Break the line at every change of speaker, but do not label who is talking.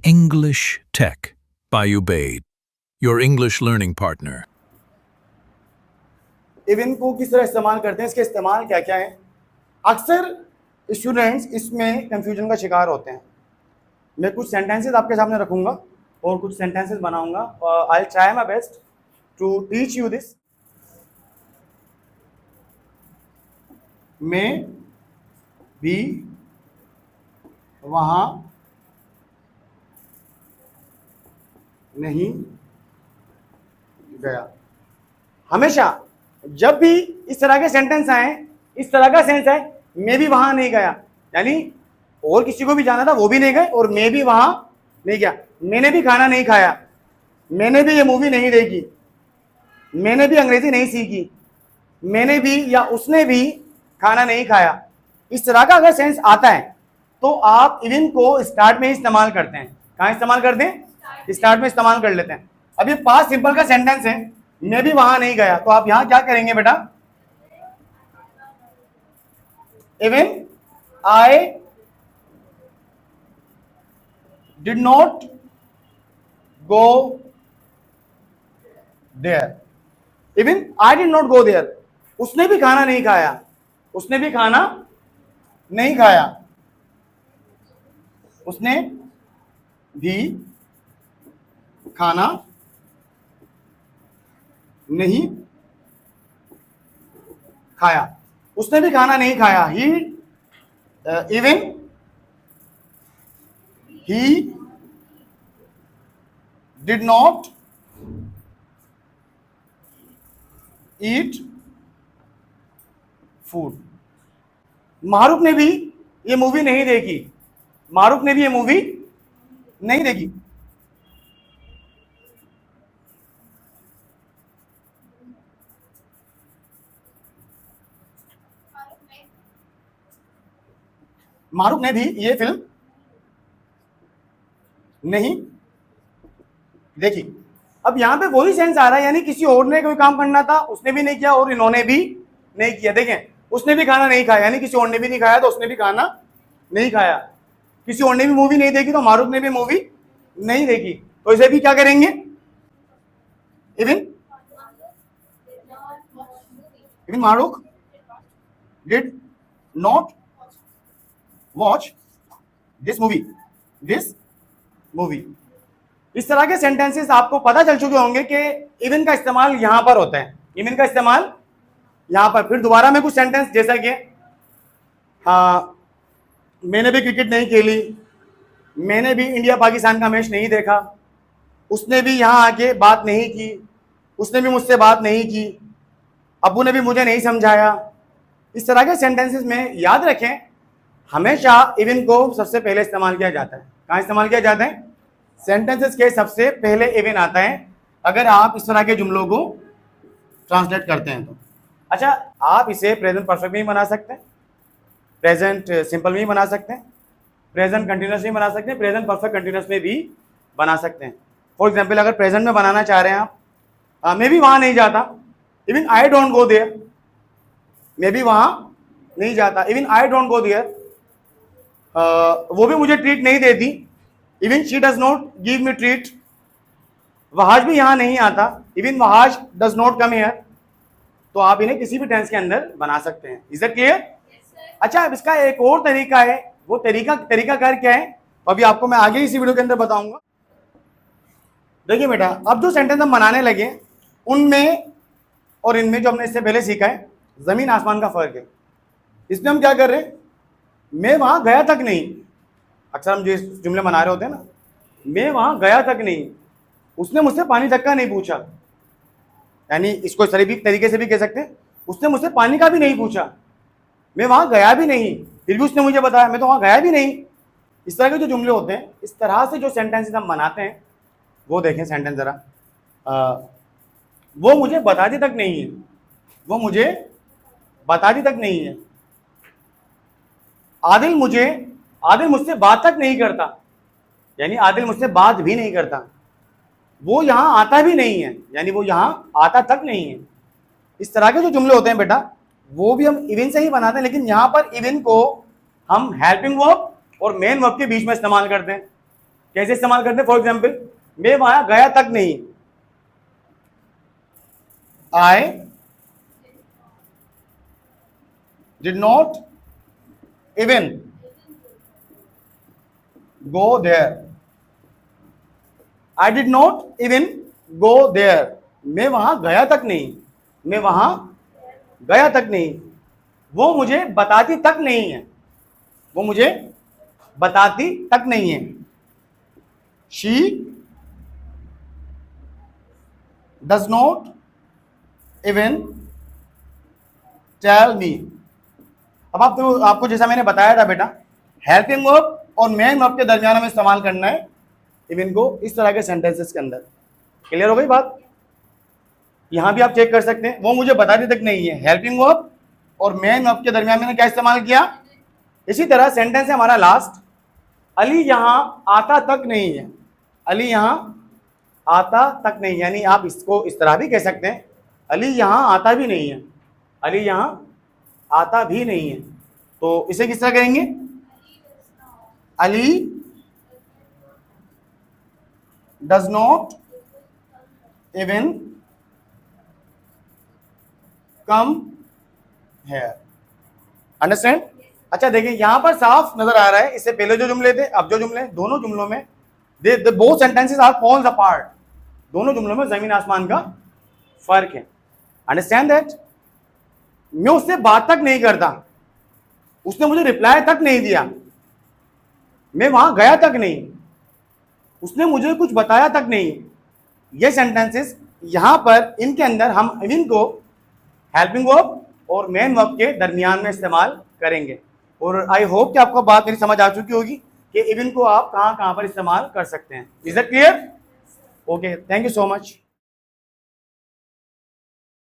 English Tech by Ubaid, your English learning partner.
Even को किस तरह इस्तेमाल करते हैं, इसके इस्तेमाल क्या क्या हैं। अक्सर स्टूडेंट्स इसमें कंफ्यूजन का शिकार होते हैं। मैं कुछ सेंटेंसेस आपके सामने रखूंगा और कुछ सेंटेंसेस बनाऊंगा। I will try my best to teach you this. मैं भी वहां नहीं गया। हमेशा जब भी इस तरह के सेंटेंस आए, इस तरह का सेंस है, मैं भी वहां नहीं गया, यानी और किसी को भी जाना था वो भी नहीं गए और मैं भी वहां नहीं गया। मैंने भी खाना नहीं खाया, मैंने भी ये मूवी नहीं देखी, मैंने भी अंग्रेजी नहीं सीखी, मैंने भी या उसने भी खाना नहीं खाया। इस तरह का अगर सेंस आता है तो आप इवन को स्टार्ट में ही इस्तेमाल करते हैं। कहां इस्तेमाल करते हैं? स्टार्ट में इस्तेमाल कर लेते हैं। अब ये पास्ट सिंपल का सेंटेंस है, मैं भी वहां नहीं गया, तो आप यहां क्या करेंगे बेटा? Even I did not go there. Even I did not go there, उसने भी खाना नहीं खाया, उसने भी खाना नहीं खाया, उसने भी खाना नहीं खाया, उसने भी खाना नहीं खाया। He even he did not eat food. Maroof ने भी ये मूवी नहीं देखी, मारूफ ने भी ये मूवी नहीं देखी। मारूफ ने भी ये फिल्म नहीं देखी। अब यहां पे वही सेंस आ रहा है, यानी किसी और ने कोई काम करना था, उसने भी नहीं किया और इन्होंने भी नहीं किया। देखें, उसने भी खाना नहीं खाया, यानी किसी और ने भी नहीं खाया तो उसने भी खाना नहीं खाया। किसी और ने भी मूवी नहीं देखी तो मारूफ ने भी मूवी नहीं देखी। तो इसे भी क्या करेंगे? Even Maroof did not watch this movie. इस तरह के सेंटेंसेस आपको पता चल चुके होंगे कि इवन का इस्तेमाल यहां पर होता है, इवन का इस्तेमाल यहां पर। फिर दोबारा मैं कुछ सेंटेंस जैसा कि हाँ, मैंने भी क्रिकेट नहीं खेली, मैंने भी इंडिया पाकिस्तान का मैच नहीं देखा, उसने भी यहां आके बात नहीं की, उसने भी मुझसे बात नहीं की, अब्बू ने भी मुझे नहीं समझाया। इस तरह के सेंटेंसेस में याद रखें, हमेशा इवन को सबसे पहले इस्तेमाल किया जाता है। कहां इस्तेमाल किया जाता है? सेंटेंसेस के सबसे पहले इवन आता है, अगर आप इस तरह के जुमलों को ट्रांसलेट करते हैं तो। अच्छा, आप इसे प्रेजेंट परफेक्ट में ही बना सकते हैं, प्रेजेंट सिंपल में ही बना सकते हैं, प्रेजेंट कंटिन्यूस में बना सकते हैं, प्रेजेंट परफेक्ट कंटिन्यूस में भी बना सकते हैं। फॉर एग्जाम्पल, अगर प्रेजेंट में बनाना चाह रहे हैं आप, मैं भी वहां नहीं जाता, even I don't go there. मैं भी वहां नहीं जाता, even I don't go there. वो भी मुझे ट्रीट नहीं देती, even she does not give me treat. Wahaj भी यहां नहीं आता, even Wahaj does not come here. तो आप इन्हें किसी भी टेंस के अंदर बना सकते हैं। Is it clear? अच्छा, अब इसका एक और तरीका है, वो तरीकाकार क्या है अभी आपको मैं आगे इसी वीडियो के अंदर बताऊंगा। देखिए बेटा, अब जो सेंटेंस हम बनाने लगे उनमें और इनमें जो हमने इससे पहले सीखा है, जमीन आसमान का फर्क है। इसमें हम क्या कर रहे हैं? मैं वहां गया तक नहीं। अक्सर हम जो जुमले बना रहे होते हैं ना, मैं वहां गया तक नहीं, उसने मुझसे पानी तक का नहीं पूछा, यानी इसको सही तरीके से भी कह सकते हैं, उसने मुझसे पानी का भी नहीं पूछा, मैं वहां गया भी नहीं, फिर भी उसने मुझे बताया, मैं तो वहां गया भी नहीं। इस तरह के जो जुमले होते हैं, इस तरह से जो सेंटेंसेस हम बनाते हैं, वो देखें सेंटेंस जरा। वो मुझे बताती तक नहीं है, वो मुझे बताती तक नहीं है। आदिल मुझसे बात तक नहीं करता, यानी आदिल मुझसे बात भी नहीं करता। वो यहां आता भी नहीं है, यानी वो यहां आता तक नहीं है। इस तरह के जो जुमले होते हैं बेटा, वो भी हम इवन से ही बनाते हैं, लेकिन यहां पर इवन को हम हेल्पिंग वर्ब और मेन वर्ब के बीच में इस्तेमाल करते हैं। कैसे इस्तेमाल करते हैं? फॉर एग्जाम्पल, मैं वहां गया तक नहीं, I did not even go there, I did not even go there, मैं वहां गया तक नहीं, मैं वहां गया तक नहीं, वो मुझे बताती तक नहीं है, वो मुझे बताती तक नहीं है। She does not even tell me. अब आपको जैसा मैंने बताया था बेटा, हेल्पिंग वर्ब और मेन वर्ब के दरमियान हमें इस्तेमाल करना है इवन को इस तरह के सेंटेंसेस के अंदर। क्लियर हो गई बात? यहां भी आप चेक कर सकते हैं, वो मुझे बताती तक नहीं है, हेल्पिंग वर्ब और मेन वर्ब के दरमियान मैंने क्या इस्तेमाल किया। इसी तरह सेंटेंस है हमारा लास्ट, अली यहां आता तक नहीं है, अली यहां आता तक नहीं, यानी आप इसको इस तरह भी कह सकते हैं, अली यहां आता भी नहीं है, अली यहां आता भी नहीं है। तो इसे किस तरह करेंगे? Ali does not even come है। अंडरस्टैंड? अच्छा देखिए यहां पर साफ नजर आ रहा है, इससे पहले जो जुमले थे, अब जो जुमले, दोनों जुमलों में both sentences are falls apart, दोनों जुमलों में जमीन आसमान का फर्क है। Understand that? मैं उससे बात तक नहीं करता, उसने मुझे रिप्लाई तक नहीं दिया, मैं वहां गया तक नहीं, उसने मुझे कुछ बताया तक नहीं। ये सेंटेंसेस यहां पर इनके अंदर हम इवन को हेल्पिंग वर्ब और मेन वर्ब के दरमियान में इस्तेमाल करेंगे। और आई होप कि आपको बात मेरी समझ आ चुकी होगी कि इवन को आप कहां कहां पर इस्तेमाल कर सकते हैं। Is that clear? Okay, thank you so much.